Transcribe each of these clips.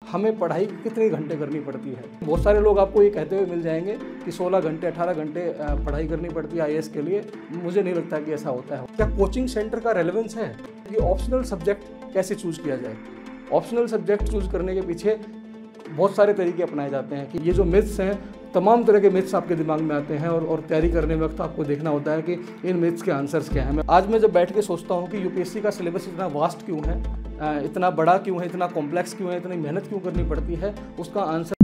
हमें पढ़ाई कितने घंटे करनी पड़ती है। बहुत सारे लोग आपको ये कहते हुए मिल जाएंगे कि 16 घंटे 18 घंटे पढ़ाई करनी पड़ती है आईएएस के लिए। मुझे नहीं लगता कि ऐसा होता है। क्या कोचिंग सेंटर का रेलेवेंस है कि ऑप्शनल सब्जेक्ट कैसे चूज़ किया जाए? ऑप्शनल सब्जेक्ट चूज़ करने के पीछे बहुत सारे तरीके अपनाए जाते हैं कि ये जो मिथ्स हैं, तमाम तरह के मिथ्स आपके दिमाग में आते हैं और तैयारी करने वक्त आपको देखना होता है कि इन मिथ्स के आंसर्स क्या हैं। आज मैं जब बैठ के सोचता हूँ कि यूपीएससी का सिलेबस इतना वास्ट क्यों है, इतना बड़ा क्यों है, इतना कॉम्प्लेक्स क्यों है, इतनी मेहनत क्यों करनी पड़ती है, उसका आंसर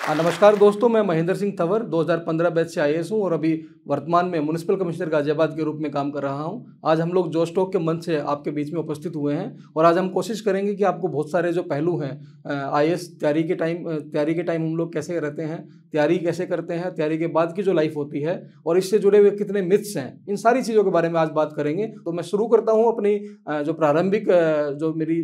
नमस्कार दोस्तों, मैं महेंद्र सिंह तंवर 2015 बैच से आईएएस हूँ और अभी वर्तमान में म्युनिसिपल कमिश्नर गाजियाबाद के रूप में काम कर रहा हूँ। आज हम लोग जोश टॉक के मंच से आपके बीच में उपस्थित हुए हैं और आज हम कोशिश करेंगे कि आपको बहुत सारे जो पहलू हैं आईएएस तैयारी के टाइम हम लोग कैसे रहते हैं, तैयारी कैसे करते हैं, तैयारी के बाद की जो लाइफ होती है और इससे जुड़े हुए कितने मिथ्स हैं, इन सारी चीज़ों के बारे में आज बात करेंगे। तो मैं शुरू करता हूँ अपनी जो प्रारंभिक जो मेरी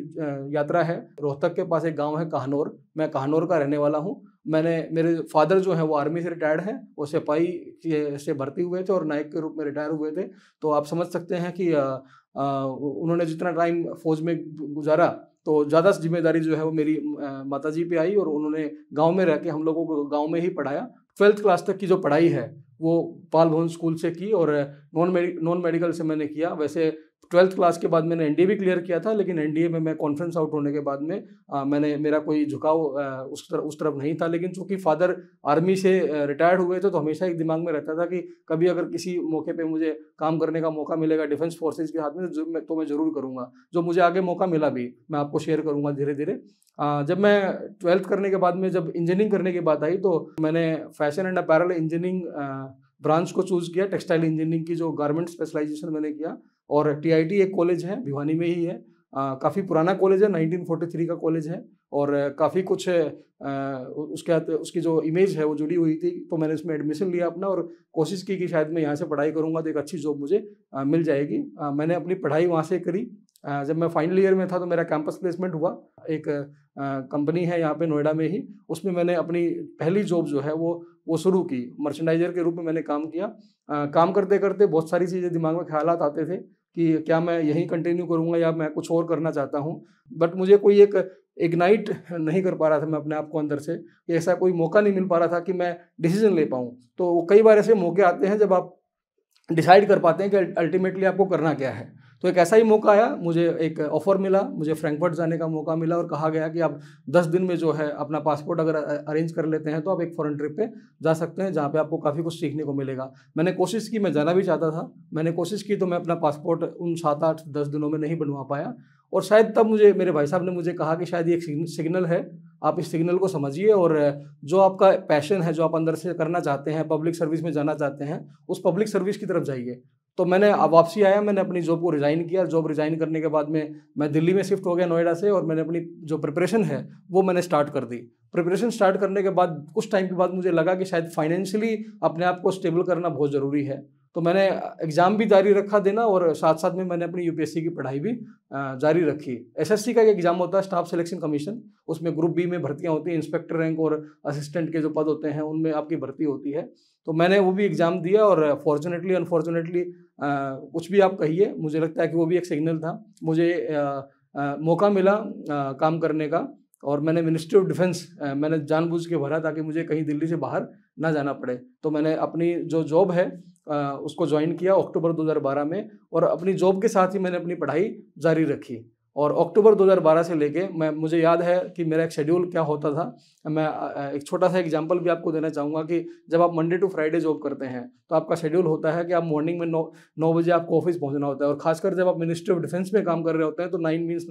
यात्रा है। रोहतक के पास एक गाँव है काहनौर, मैं काहनौर का रहने वाला हूँ। मेरे फादर जो हैं वो आर्मी से रिटायर्ड हैं, वो सिपाही से भर्ती हुए थे और नायक के रूप में रिटायर हुए थे। तो आप समझ सकते हैं कि उन्होंने जितना टाइम फौज में गुजारा तो ज़्यादा जिम्मेदारी जो है वो मेरी माताजी पे आई और उन्होंने गांव में रह के हम लोगों को गांव में ही पढ़ाया। 12th क्लास तक की जो पढ़ाई है वो पाल भवन स्कूल से की और नॉन मेडिकल से मैंने किया। वैसे 12th क्लास के बाद मैंने एनडीए भी क्लियर किया था, लेकिन एनडीए में मैं कॉन्फ्रेंस आउट होने के बाद में मेरा कोई झुकाव उस तरफ नहीं था। लेकिन चूंकि फादर आर्मी से रिटायर्ड हुए थे तो हमेशा एक दिमाग में रहता था कि कभी अगर किसी मौके पे मुझे काम करने का मौका मिलेगा डिफेंस फोर्सेज के हाथ में तो मैं ज़रूर करूँगा। जो मुझे आगे मौका मिला भी मैं आपको शेयर करूँगा धीरे धीरे। जब मैं 12th करने के बाद में जब इंजीनियरिंग करने की बात आई तो मैंने fashion and apparel engineering branch को चूज़ किया। टेक्सटाइल इंजीनियरिंग की जो गारमेंट स्पेशलाइजेशन मैंने किया और टीआईटी एक कॉलेज है भिवानी में ही है। काफ़ी पुराना कॉलेज है, 1943 का कॉलेज है और काफ़ी कुछ उसकी जो इमेज है वो जुड़ी हुई थी। तो मैंने इसमें एडमिशन लिया अपना और कोशिश की कि शायद मैं यहाँ से पढ़ाई करूँगा तो एक अच्छी जॉब मुझे मिल जाएगी। मैंने अपनी पढ़ाई वहाँ से करी। जब मैं फाइनल ईयर में था तो मेरा कैंपस प्लेसमेंट हुआ। एक कंपनी है यहाँ पे नोएडा में ही, उसमें मैंने अपनी पहली जॉब जो है वो शुरू की। मर्चेंडाइजर के रूप में मैंने काम किया। काम करते करते बहुत सारी चीज़ें दिमाग में ख्यालात आते थे कि क्या मैं यहीं कंटिन्यू करूँगा या मैं कुछ और करना चाहता हूँ। बट मुझे कोई एक इग्नाइट नहीं कर पा रहा था मैं अपने आप को अंदर से, कि ऐसा कोई मौका नहीं मिल पा रहा था कि मैं डिसीजन ले पाऊँ। तो कई बार ऐसे मौके आते हैं जब आप डिसाइड कर पाते हैं कि अल्टीमेटली आपको करना क्या है। तो एक ऐसा ही मौका आया, मुझे एक ऑफ़र मिला, मुझे फ्रैंकफर्ट जाने का मौका मिला और कहा गया कि आप 10 दिन में जो है अपना पासपोर्ट अगर अरेंज कर लेते हैं तो आप एक फॉरेन ट्रिप पे जा सकते हैं जहाँ पे आपको काफ़ी कुछ सीखने को मिलेगा। मैंने कोशिश की, मैं जाना भी चाहता था, मैंने कोशिश की तो मैं अपना पासपोर्ट उन 7-8-10 दिनों में नहीं बनवा पाया। और शायद तब मेरे भाई साहब ने मुझे कहा कि शायद ये एक सिग्नल है, आप इस सिग्नल को समझिए और जो आपका पैशन है, जो आप अंदर से करना चाहते हैं, पब्लिक सर्विस में जाना चाहते हैं, उस पब्लिक सर्विस की तरफ जाइए। तो मैंने वापसी आया, मैंने अपनी जॉब को रिज़ाइन किया। जॉब रिज़ाइन करने के बाद में मैं दिल्ली में शिफ्ट हो गया नोएडा से और मैंने अपनी जो प्रिपरेशन है वो मैंने स्टार्ट कर दी। प्रिपरेशन स्टार्ट करने के बाद कुछ टाइम के बाद मुझे लगा कि शायद फाइनेंशियली अपने आप को स्टेबल करना बहुत ज़रूरी है। तो मैंने एग्ज़ाम भी जारी रखा देना और साथ साथ में मैंने अपनी यूपीएससी की पढ़ाई भी जारी रखी। एसएससी का एक एग्ज़ाम होता है, स्टाफ सिलेक्शन कमीशन, उसमें ग्रुप बी में भर्तियाँ होती हैं, इंस्पेक्टर रैंक और असिस्टेंट के जो पद होते हैं उनमें आपकी भर्ती होती है। तो मैंने वो भी एग्ज़ाम दिया और फॉर्चुनेटली अनफॉर्चुनेटली कुछ भी आप कहिए, मुझे लगता है कि वो भी एक सिग्नल था। मुझे मौका मिला काम करने का और मैंने मिनिस्ट्री ऑफ डिफेंस मैंने जानबूझ के भरा ताकि मुझे कहीं दिल्ली से बाहर ना जाना पड़े। तो मैंने अपनी जो जॉब है उसको ज्वाइन किया अक्टूबर 2012 में और अपनी जॉब के साथ ही मैंने अपनी पढ़ाई जारी रखी। और अक्टूबर 2012 से लेके मुझे याद है कि मेरा एक शेड्यूल क्या होता था। मैं एक छोटा सा एग्जांपल भी आपको देना चाहूँगा कि जब आप मंडे टू फ्राइडे जॉब करते हैं तो आपका शेड्यूल होता है कि आप मॉर्निंग में 9 बजे आपको ऑफिस पहुँचना होता है और खासकर जब आप मिनिस्ट्री ऑफ डिफेंस में काम कर रहे होते हैं तो 9 मीन्स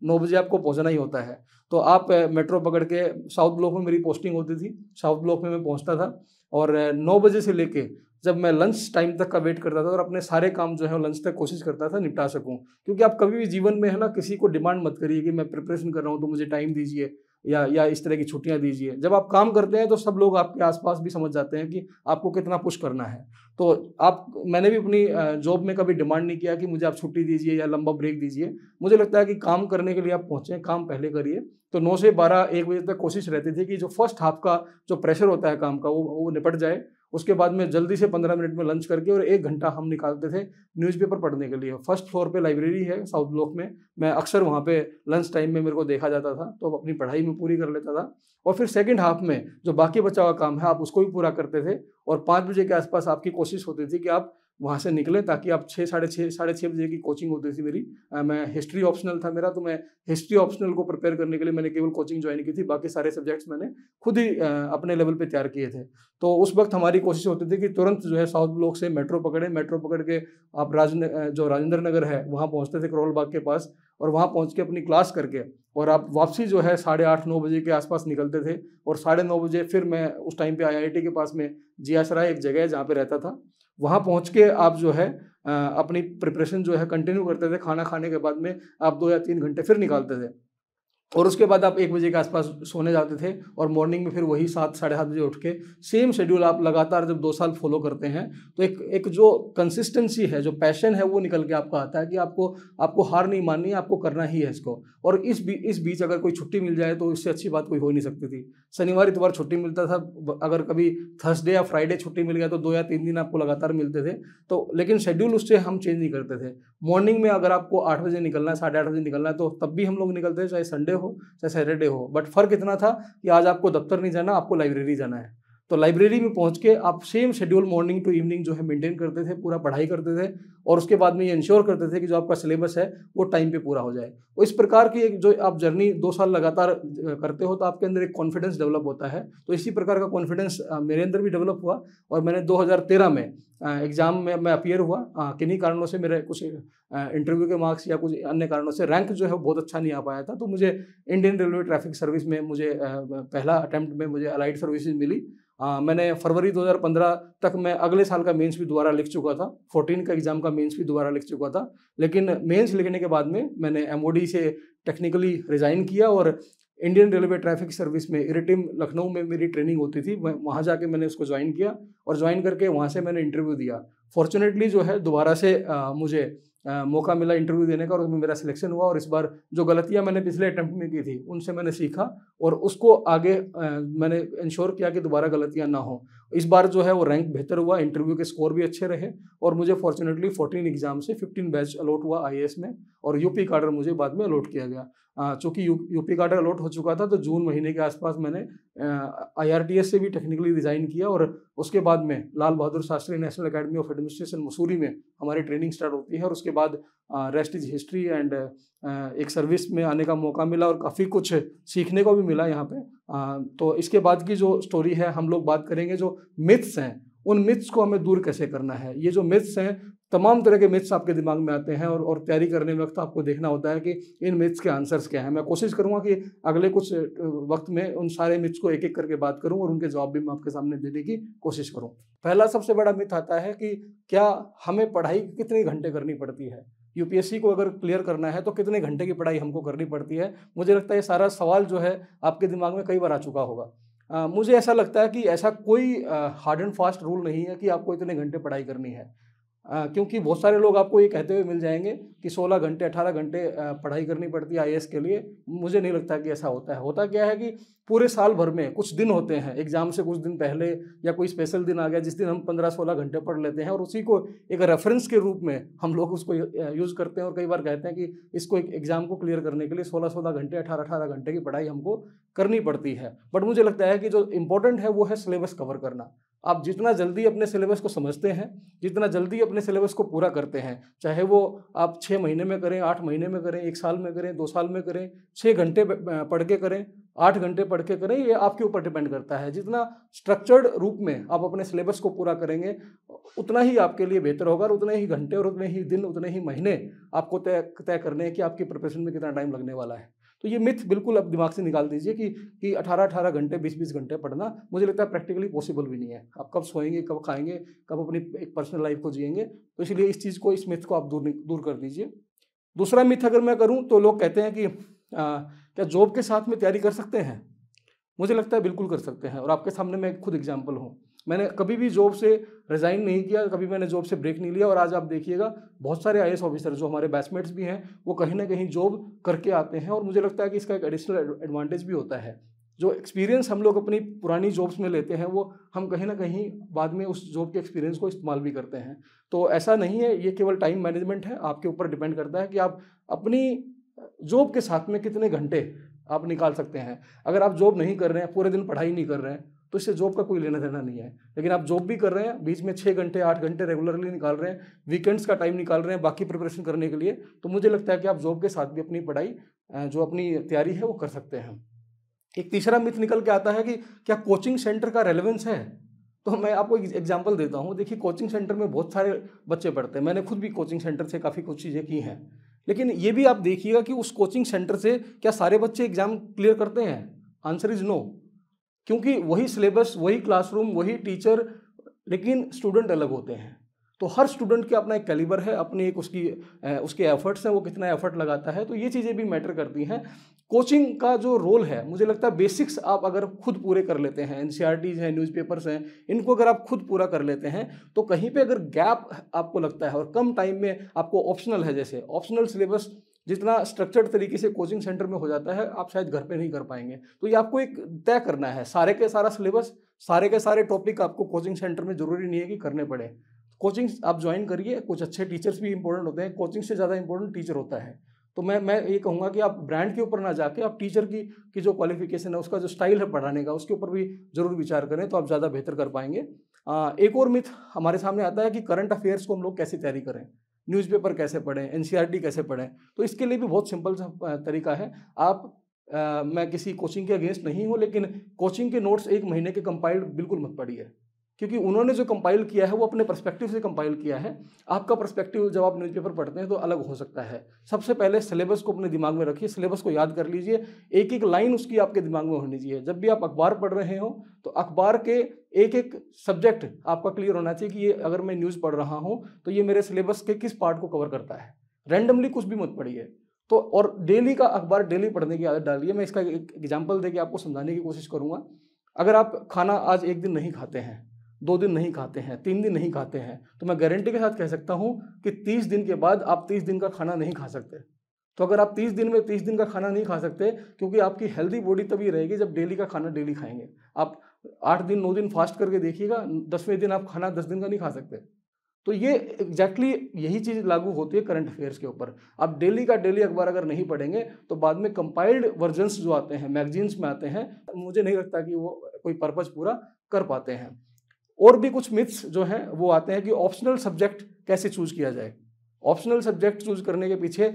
9 बजे आपको पहुँचना ही होता है। तो आप मेट्रो पकड़ के साउथ ब्लॉक में मेरी पोस्टिंग होती थी, साउथ ब्लॉक में मैं पहुँचता था और 9 बजे से लेके जब मैं लंच टाइम तक का वेट करता था और अपने सारे काम जो है लंच तक कोशिश करता था निपटा सकूं। क्योंकि आप कभी भी जीवन में है ना किसी को डिमांड मत करिए कि मैं प्रिपरेशन कर रहा हूं तो मुझे टाइम दीजिए या इस तरह की छुट्टियां दीजिए। जब आप काम करते हैं तो सब लोग आपके आसपास भी समझ जाते हैं कि आपको कितना पुश करना है। तो मैंने भी अपनी जॉब में कभी डिमांड नहीं किया कि मुझे आप छुट्टी दीजिए या लंबा ब्रेक दीजिए। मुझे लगता है कि काम करने के लिए आप पहुँचे, काम पहले करिए। तो 9 से 12-1 बजे तक कोशिश रहती थी कि जो फर्स्ट हाफ का जो प्रेशर होता है काम का वो निपट जाए उसके बाद में जल्दी से 15 मिनट में लंच करके और 1 घंटा हम निकालते थे न्यूज़पेपर पढ़ने के लिए। फर्स्ट फ्लोर पे लाइब्रेरी है साउथ ब्लॉक में, मैं अक्सर वहाँ पे लंच टाइम में मेरे को देखा जाता था, तो अपनी पढ़ाई में पूरी कर लेता था। और फिर सेकंड हाफ में जो बाकी बचा हुआ काम है आप उसको भी पूरा करते थे, और 5 बजे के आसपास आपकी कोशिश होती थी कि आप वहाँ से निकलें, ताकि आप 6 साढ़े छः बजे की कोचिंग होती थी मेरी। मैं हिस्ट्री ऑप्शनल था मेरा, तो मैं हिस्ट्री ऑप्शनल को प्रिपेयर करने के लिए मैंने केवल कोचिंग ज्वाइन की थी, बाकी सारे सब्जेक्ट्स मैंने खुद ही अपने लेवल पे तैयार किए थे। तो उस वक्त हमारी कोशिश होती थी कि तुरंत जो है साउथ ब्लॉक से मेट्रो पकड़ के आप जो राजेंद्र नगर है वहाँ पहुँचते थे करोल बाग के पास, और वहाँ पहुँच के अपनी क्लास करके और आप वापसी जो है 8:30-9 बजे के आसपास निकलते थे। और 9:30 बजे फिर मैं उस टाइम पे IIT के पास में जियासराय एक जगह है जहाँ पे रहता था, वहाँ पहुँच के आप जो है अपनी प्रिपरेशन जो है कंटिन्यू करते थे। खाना खाने के बाद में आप 2 या 3 घंटे फिर निकालते थे, और उसके बाद आप 1 बजे के आसपास सोने जाते थे, और मॉर्निंग में फिर वही 7 साढ़े 7 बजे उठ के सेम शेड्यूल आप लगातार जब 2 साल फॉलो करते हैं तो एक जो कंसिस्टेंसी है, जो पैशन है, वो निकल के आपका आता है कि आपको हार नहीं माननी है, आपको करना ही है इसको। और इस बीच अगर कोई छुट्टी मिल जाए तो इससे अच्छी बात कोई हो ही नहीं सकती थी। शनिवार इतवार छुट्टी मिलता था, अगर कभी थर्सडे या फ्राइडे छुट्टी मिल गया तो 2 या 3 दिन आपको लगातार मिलते थे। तो लेकिन शेड्यूल उससे हम चेंज नहीं करते थे। मॉर्निंग में अगर आपको 8 बजे निकलना है, 8:30 बजे निकलना है, तो तब भी हम लोग निकलते थे, चाहे संडे हो चाहे सैटरडे हो। बट फ़र्क इतना था कि आज आपको दफ्तर नहीं जाना, आपको लाइब्रेरी जाना है। तो लाइब्रेरी में पहुंच के आप same schedule morning to evening जो है मेंटेन करते थे, पूरा पढ़ाई करते थे, और उसके बाद में ये इंश्योर करते थे कि जो आपका सिलेबस है वो टाइम पे पूरा हो जाए। तो इस प्रकार की एक जो आप जर्नी 2 साल लगातार करते हो तो आपके अंदर एक कॉन्फिडेंस डेवलप होता है। तो इसी प्रकार का कॉन्फिडेंस मेरे अंदर भी डेवलप हुआ, और मैंने 2013 में एग्ज़ाम में मैं अपीयर हुआ। किन्हीं कारणों से मेरे कुछ इंटरव्यू के मार्क्स या कुछ अन्य कारणों से रैंक जो है वो बहुत अच्छा नहीं आ पाया था, तो मुझे इंडियन रेलवे ट्रैफिक सर्विस में मुझे पहला अटैम्प्ट में मुझे अलाइड सर्विसेज मिली। मैंने फरवरी 2015 तक मैं अगले साल का मेंस भी दोबारा लिख चुका था, 14 का एग्ज़ाम का मेंस भी दोबारा लिख चुका था। लेकिन मेंस लिखने के बाद में मैंने MOD से टेक्निकली रिज़ाइन किया, और इंडियन रेलवे ट्रैफिक सर्विस में इरिटिम लखनऊ में मेरी ट्रेनिंग होती थी, वहाँ जाके मैंने उसको ज्वाइन किया, और ज्वाइन करके वहाँ से मैंने इंटरव्यू दिया। फॉर्चुनेटली जो है दोबारा से मुझे मौका मिला इंटरव्यू देने का, और उसमें मेरा सिलेक्शन हुआ। और इस बार जो गलतियां मैंने पिछले अटेम्प्ट में की थी उनसे मैंने सीखा, और उसको आगे मैंने इंश्योर किया कि दोबारा गलतियां ना हो। इस बार जो है वो रैंक बेहतर हुआ, इंटरव्यू के स्कोर भी अच्छे रहे, और मुझे फॉर्चुनेटली 14 एग्जाम से 15 बैच अलॉट हुआ IAS में, और यूपी काडर मुझे बाद में अलॉट किया गया। चूँकि यूपी काडर अलॉट हो चुका था तो जून महीने के आसपास मैंने IRTS से भी टेक्निकली रिज़ाइन किया, और उसके बाद में Lal Bahadur Shastri National Academy of Administration Mussoorie में हमारी ट्रेनिंग स्टार्ट होती है। और उसके बाद रेस्ट इज हिस्ट्री, एंड एक सर्विस में आने का मौका मिला, और काफ़ी कुछ सीखने को भी मिला यहाँ पे। तो इसके बाद की जो स्टोरी है, हम लोग बात करेंगे जो मिथ्स हैं, उन मिथ्स को हमें दूर कैसे करना है। ये जो मिथ्स हैं, तमाम तरह के मिथ्स आपके दिमाग में आते हैं, और तैयारी करने वक्त आपको देखना होता है कि इन मिथ्स के आंसर्स क्या हैं। मैं कोशिश करूंगा कि अगले कुछ वक्त में उन सारे मिथ्स को एक एक करके बात करूं, और उनके जवाब भी मैं आपके सामने देने की कोशिश करूं। पहला सबसे बड़ा मिथ आता है कि क्या हमें पढ़ाई कितने घंटे करनी पड़ती है, UPSC को अगर क्लियर करना है तो कितने घंटे की पढ़ाई हमको करनी पड़ती है। मुझे लगता है ये सारा सवाल जो है आपके दिमाग में कई बार आ चुका होगा। मुझे ऐसा लगता है कि ऐसा कोई हार्ड एंड फास्ट रूल नहीं है कि आपको इतने घंटे पढ़ाई करनी है, क्योंकि बहुत सारे लोग आपको ये कहते हुए मिल जाएंगे कि 16 घंटे 18 घंटे पढ़ाई करनी पड़ती है IAS के लिए। मुझे नहीं लगता कि ऐसा होता है। होता क्या है कि पूरे साल भर में कुछ दिन होते हैं, एग्जाम से कुछ दिन पहले या कोई स्पेशल दिन आ गया जिस दिन हम 15-16 घंटे पढ़ लेते हैं, और उसी को एक रेफरेंस के रूप में हम लोग उसको यूज़ करते हैं, और कई बार कहते हैं कि इसको एक एग्जाम को क्लियर करने के लिए 16-16 घंटे 18-18 घंटे की पढ़ाई हमको करनी पड़ती है। बट मुझे लगता है कि जो इम्पोर्टेंट है वो है सिलेबस कवर करना। आप जितना जल्दी अपने सिलेबस को समझते हैं, जितना जल्दी अपने सिलेबस को पूरा करते हैं, चाहे वो आप 6 महीने में करें, 8 महीने में करें, 1 साल में करें, 2 साल में करें, 6 घंटे पढ़ के करें, 8 घंटे पढ़ के करें, ये आपके ऊपर डिपेंड करता है। जितना स्ट्रक्चर्ड रूप में आप अपने सिलेबस को पूरा करेंगे उतना ही आपके लिए बेहतर होगा, और उतने ही घंटे और उतने ही दिन, उतने ही महीने आपको तय करने हैं कि आपकी प्रिपरेशन में कितना टाइम लगने वाला है। तो ये मिथ बिल्कुल अब दिमाग से निकाल दीजिए कि 18-18 घंटे 20-20 घंटे पढ़ना, मुझे लगता है प्रैक्टिकली पॉसिबल भी नहीं है। आप कब सोएंगे, कब खाएंगे, कब अपनी एक पर्सनल लाइफ को जिएंगे। तो इसलिए इस चीज़ को, इस मिथ को आप दूर कर दीजिए। दूसरा मिथ अगर मैं करूं तो लोग कहते हैं कि क्या जॉब के साथ में तैयारी कर सकते हैं। मुझे लगता है बिल्कुल कर सकते हैं, और आपके सामने मैं खुद एग्जाम्पल हूँ। मैंने कभी भी जॉब से रिज़ाइन नहीं किया, कभी मैंने जॉब से ब्रेक नहीं लिया, और आज आप देखिएगा बहुत सारे IAS ऑफिसर जो हमारे बैचमेट्स भी हैं वो कहीं ना कहीं जॉब करके आते हैं, और मुझे लगता है कि इसका एक एडिशनल एडवांटेज भी होता है। जो एक्सपीरियंस हम लोग अपनी पुरानी जॉब्स में लेते हैं वो हम कहीं ना कहीं बाद में उस जॉब के एक्सपीरियंस को इस्तेमाल भी करते हैं। तो ऐसा नहीं है, ये केवल टाइम मैनेजमेंट है, आपके ऊपर डिपेंड करता है कि आप अपनी जॉब के साथ में कितने घंटे आप निकाल सकते हैं। अगर आप जॉब नहीं कर रहे हैं, पूरे दिन पढ़ाई नहीं कर रहे हैं, तो इससे जॉब का कोई लेना देना नहीं है। लेकिन आप जॉब भी कर रहे हैं, बीच में 6 घंटे 8 घंटे रेगुलरली निकाल रहे हैं, वीकेंड्स का टाइम निकाल रहे हैं बाकी प्रिपरेशन करने के लिए, तो मुझे लगता है कि आप जॉब के साथ भी अपनी पढ़ाई जो अपनी तैयारी है वो कर सकते हैं। एक तीसरा मिथ निकल के आता है कि क्या कोचिंग सेंटर का रेलेवेंस है। तो मैं आपको एक एग्जांपल देता हूँ। देखिए, कोचिंग सेंटर में बहुत सारे बच्चे पढ़ते हैं, मैंने खुद भी कोचिंग सेंटर से काफ़ी कुछ चीज़ें की हैं, लेकिन ये भी आप देखिएगा कि उस कोचिंग सेंटर से क्या सारे बच्चे एग्जाम क्लियर करते हैं? Answer is no. क्योंकि वही सिलेबस, वही क्लासरूम, वही टीचर, लेकिन स्टूडेंट अलग होते हैं। तो हर स्टूडेंट का अपना एक कैलिबर है, अपनी एक उसके एफर्ट्स हैं, वो कितना एफर्ट लगाता है, तो ये चीज़ें भी मैटर करती हैं। कोचिंग का जो रोल है, मुझे लगता है बेसिक्स आप अगर खुद पूरे कर लेते हैं, एनसीईआरटीज हैं, न्यूज़पेपर्स हैं, इनको अगर आप खुद पूरा कर लेते हैं, तो कहीं पे अगर गैप आपको लगता है और कम टाइम में आपको ऑप्शनल है, जैसे ऑप्शनल सिलेबस जितना स्ट्रक्चर्ड तरीके से कोचिंग सेंटर में हो जाता है, आप शायद घर पे नहीं कर पाएंगे। तो ये आपको एक तय करना है, सारे के सारा सिलेबस, सारे के सारे टॉपिक आपको कोचिंग सेंटर में जरूरी नहीं है कि करने पड़े। कोचिंग आप ज्वाइन करिए, कुछ अच्छे टीचर्स भी इंपॉर्टेंट होते हैं, कोचिंग से ज़्यादा इंपॉर्टेंट टीचर होता है। तो मैं ये कहूँगा कि आप ब्रांड के ऊपर ना जाके आप टीचर की जो क्वालिफिकेशन है, उसका जो स्टाइल है पढ़ाने का, उसके ऊपर भी जरूर विचार करें, तो आप ज़्यादा बेहतर कर पाएंगे। एक और मिथ हमारे सामने आता है कि करंट अफेयर्स को हम लोग कैसे तैयारी करें, न्यूज़पेपर कैसे पढ़ें, एनसीईआरटी कैसे पढ़ें। तो इसके लिए भी बहुत सिंपल सा तरीका है। मैं किसी कोचिंग के अगेंस्ट नहीं हूँ, लेकिन कोचिंग के नोट्स 1 महीने के कंपाइल्ड बिल्कुल मत पढ़िए, क्योंकि उन्होंने जो कंपाइल किया है वो अपने पर्सपेक्टिव से कंपाइल किया है। आपका पर्सपेक्टिव जब आप न्यूज़पेपर पढ़ते हैं तो अलग हो सकता है। सबसे पहले सिलेबस को अपने दिमाग में रखिए, सिलेबस को याद कर लीजिए, एक एक लाइन उसकी आपके दिमाग में होनी चाहिए। जब भी आप अखबार पढ़ रहे हो तो अखबार के एक एक सब्जेक्ट आपका क्लियर होना चाहिए कि ये अगर मैं न्यूज़ पढ़ रहा हूँ तो ये मेरे सिलेबस के किस पार्ट को कवर करता है। रैंडमली कुछ भी मत पढ़िए। तो और डेली का अखबार डेली पढ़ने की आदत डालिए। मैं इसका एक एग्जाम्पल देके आपको समझाने की कोशिश करूँगा। अगर आप खाना आज 1 दिन नहीं खाते हैं, 2 दिन नहीं खाते हैं, 3 दिन नहीं खाते हैं, तो मैं गारंटी के साथ कह सकता हूं कि 30 दिन के बाद आप 30 दिन का खाना नहीं खा सकते। तो अगर आप 30 दिन में 30 दिन का खाना नहीं खा सकते, क्योंकि आपकी हेल्दी बॉडी तभी रहेगी जब डेली का खाना डेली खाएंगे। आप 8 दिन 9 दिन फास्ट करके देखिएगा, 10वें दिन आप खाना 10 दिन का नहीं खा सकते। तो ये एग्जैक्टली यही चीज़ लागू होती है करंट अफेयर्स के ऊपर। आप डेली का डेली अखबार अगर नहीं पढ़ेंगे तो बाद में कंपाइल्ड वर्जन्स जो आते हैं, मैगजीन्स में आते हैं, मुझे नहीं लगता कि वो कोई पर्पज पूरा कर पाते हैं। और भी कुछ मिथ्स जो हैं वो आते हैं कि ऑप्शनल सब्जेक्ट कैसे चूज किया जाए। ऑप्शनल सब्जेक्ट चूज करने के पीछे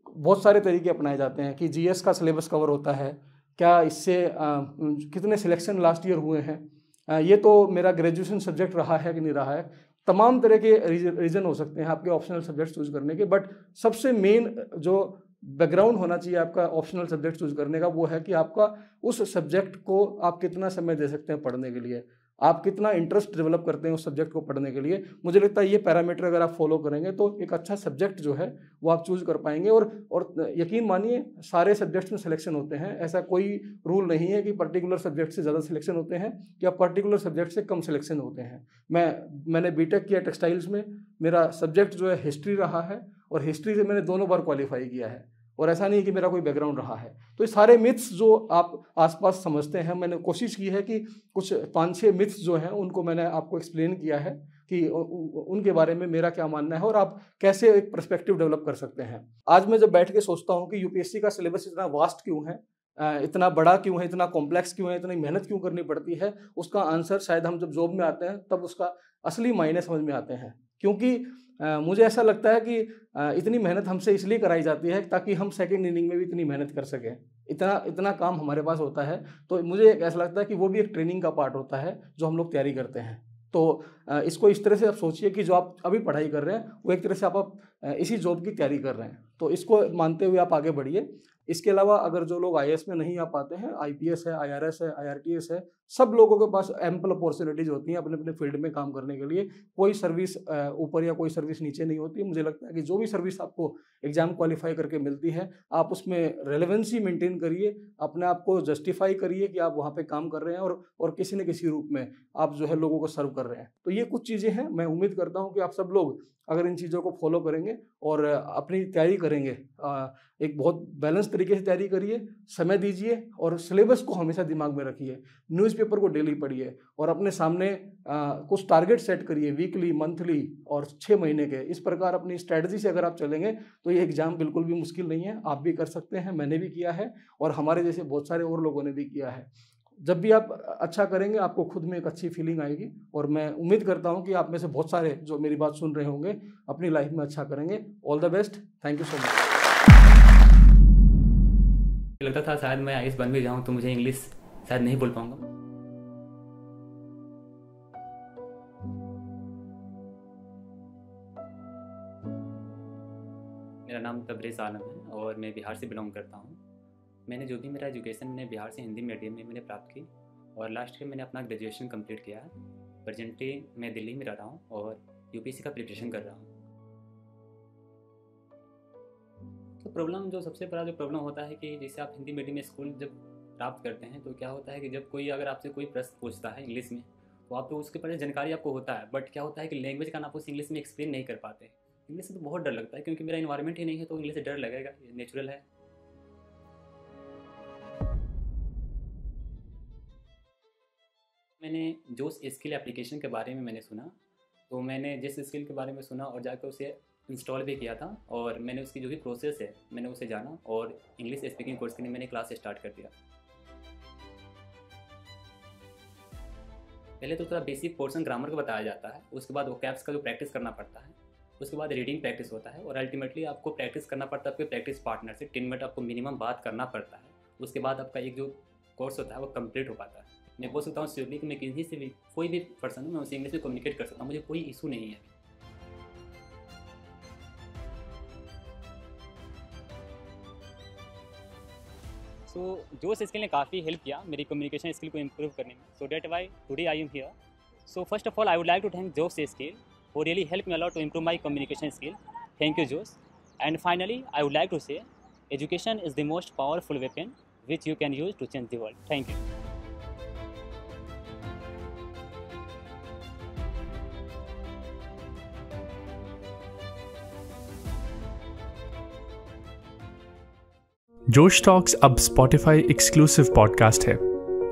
बहुत सारे तरीके अपनाए जाते हैं कि जीएस का सिलेबस कवर होता है, क्या इससे कितने सिलेक्शन लास्ट ईयर हुए हैं, ये तो मेरा ग्रेजुएशन सब्जेक्ट रहा है कि नहीं रहा है। तमाम तरह के रीज़न हो सकते हैं आपके ऑप्शनल सब्जेक्ट चूज करने के, बट सबसे मेन जो बैकग्राउंड होना चाहिए आपका ऑप्शनल सब्जेक्ट चूज करने का वो है कि आपका उस सब्जेक्ट को आप कितना समय दे सकते हैं पढ़ने के लिए, आप कितना इंटरेस्ट डेवलप करते हैं उस सब्जेक्ट को पढ़ने के लिए। मुझे लगता है ये पैरामीटर अगर आप फॉलो करेंगे तो एक अच्छा सब्जेक्ट जो है वो आप चूज कर पाएंगे। और यकीन मानिए सारे सब्जेक्ट्स में सिलेक्शन होते हैं, ऐसा कोई रूल नहीं है कि पर्टिकुलर सब्जेक्ट से ज़्यादा सिलेक्शन होते हैं या पर्टिकुलर सब्जेक्ट से कम सिलेक्शन होते हैं। मैंने बीटेक किया टेक्सटाइल्स में, मेरा सब्जेक्ट जो है हिस्ट्री रहा है और हिस्ट्री से मैंने दोनों बार क्वालिफाई किया है, और ऐसा नहीं है कि मेरा कोई बैकग्राउंड रहा है। तो ये सारे मिथ्स जो आप आसपास समझते हैं, मैंने कोशिश की है कि कुछ 5-6 मिथ्स जो हैं उनको मैंने आपको एक्सप्लेन किया है कि उनके बारे में मेरा क्या मानना है और आप कैसे एक पर्सपेक्टिव डेवलप कर सकते हैं। आज मैं जब बैठ के सोचता हूँ कि यूपीएससी का सिलेबस इतना वास्ट क्यों है, इतना बड़ा क्यों है, इतना कॉम्प्लेक्स क्यों है, इतनी मेहनत क्यों करनी पड़ती है, उसका आंसर शायद हम जब जॉब में आते हैं तब उसका असली मायने समझ में आते हैं। क्योंकि मुझे ऐसा लगता है कि इतनी मेहनत हमसे इसलिए कराई जाती है ताकि हम सेकंड इनिंग में भी इतनी मेहनत कर सकें। इतना काम हमारे पास होता है, तो मुझे ऐसा लगता है कि वो भी एक ट्रेनिंग का पार्ट होता है जो हम लोग तैयारी करते हैं। तो इसको इस तरह से आप सोचिए कि जो आप अभी पढ़ाई कर रहे हैं वो एक तरह से आप इसी जॉब की तैयारी कर रहे हैं, तो इसको मानते हुए आप आगे बढ़िए। इसके अलावा अगर जो लोग आईएएस में नहीं आ पाते हैं, आईपीएस है, आईआरएस है, आईआरटीएस है, सब लोगों के पास एम्पल अपॉर्चुनिटीज होती हैं अपने अपने फील्ड में काम करने के लिए। कोई सर्विस ऊपर या कोई सर्विस नीचे नहीं होती है। मुझे लगता है कि जो भी सर्विस आपको एग्जाम क्वालिफाई करके मिलती है, आप उसमें रेलेवेंसी मेंटेन करिए, अपने आप को जस्टिफाई करिए कि आप वहाँ पे काम कर रहे हैं और किसी न किसी रूप में आप जो है लोगों को सर्व कर रहे हैं। तो ये कुछ चीज़ें हैं, मैं उम्मीद करता हूँ कि आप सब लोग अगर इन चीज़ों को फॉलो करेंगे और अपनी तैयारी करेंगे एक बहुत बैलेंस तरीके से तैयारी करिए, समय दीजिए और सिलेबस को हमेशा दिमाग में रखिए। न्यूज़पेपर को डेली पढ़िए और अपने सामने कुछ टारगेट सेट करिए, वीकली, मंथली और 6 महीने के। इस प्रकार अपनी स्ट्रैटेजी से अगर आप चलेंगे तो ये एग्ज़ाम बिल्कुल भी मुश्किल नहीं है, आप भी कर सकते हैं। मैंने भी किया है और हमारे जैसे बहुत सारे और लोगों ने भी किया है। जब भी आप अच्छा करेंगे आपको खुद में एक अच्छी फीलिंग आएगी और मैं उम्मीद करता हूं कि आप में से बहुत सारे जो मेरी बात सुन रहे होंगे अपनी लाइफ में अच्छा करेंगे। All the best, thank you so much. लगता था शायद मैं आईएएस बन भी जाऊं तो मुझे इंग्लिश शायद नहीं बोल पाऊंगा। मेरा नाम तबरेज़ आलम है और मैं बिहार से बिलोंग करता हूं। मैंने जो भी मेरा एजुकेशन मैंने बिहार से हिंदी मीडियम में मैंने प्राप्त की और लास्ट ईयर मैंने अपना ग्रेजुएशन कंप्लीट किया है। प्रेजेंटली मैं दिल्ली में रह रहा हूँ और यूपीएससी का प्रिपरेशन कर रहा हूँ। तो प्रॉब्लम जो सबसे बड़ा जो प्रॉब्लम होता है कि जैसे आप हिंदी मीडियम स्कूल जब प्राप्त करते हैं तो क्या होता है कि जब कोई अगर आपसे कोई प्रश्न पूछता है इंग्लिश में तो आप तो उसके बारे में जानकारी आपको होता है, बट क्या होता है कि लैंग्वेज का आप उस इंग्लिश में एक्सप्लेन नहीं कर पाते। इंग्लिश से तो बहुत डर लगता है क्योंकि मेरा इन्वायरमेंट ही नहीं है तो इंग्लिश से डर लगेगा, ये नेचुरल है। मैंने जोश स्किल एप्लीकेशन के बारे में मैंने सुना, तो मैंने जिस स्किल के बारे में सुना और जाकर उसे इंस्टॉल भी किया था और मैंने उसकी जो भी प्रोसेस है मैंने उसे जाना और इंग्लिश स्पीकिंग कोर्स के लिए मैंने क्लास स्टार्ट कर दिया। पहले तो थोड़ा बेसिक पोर्शन ग्रामर का बताया जाता है, उसके बाद वोकैब्स का जो प्रैक्टिस करना पड़ता है, उसके बाद रीडिंग प्रैक्टिस होता है और अल्टीमेटली आपको प्रैक्टिस करना पड़ता है आपके प्रैक्टिस पार्टनर से। 10 मिनट आपको मिनिमम बात करना पड़ता है, उसके बाद आपका एक जो कोर्स होता है वो कंप्लीट हो पाता है। मैं बोल सकता हूँ श्योरली कि मैं किसी से भी कोई भी पर्सन मैं उसे इंग्लिश में कम्युनिकेट कर सकता हूँ, मुझे कोई इशू नहीं है। सो जोश स्किल ने काफ़ी हेल्प किया मेरी कम्युनिकेशन स्किल को इम्प्रूव करने में। So that why today I am here. So first of all I would like to thank Josh Skill who really helped me a lot to improve my communication skill. Thank you, Josh. And finally, I would like to say, education is the most powerful weapon which you can use to change the world. Thank you. जोश talks अब Spotify exclusive podcast है,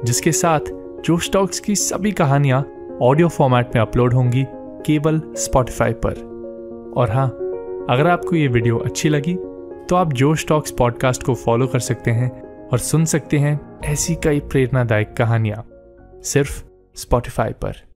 जिसके साथ जोश talks की सभी कहानियां audio format में अपलोड होंगी केवल स्पॉटिफाई पर। और हाँ, अगर आपको ये वीडियो अच्छी लगी तो आप जोश टॉक्स पॉडकास्ट को फॉलो कर सकते हैं और सुन सकते हैं ऐसी कई प्रेरणादायक कहानियां सिर्फ स्पॉटिफाई पर।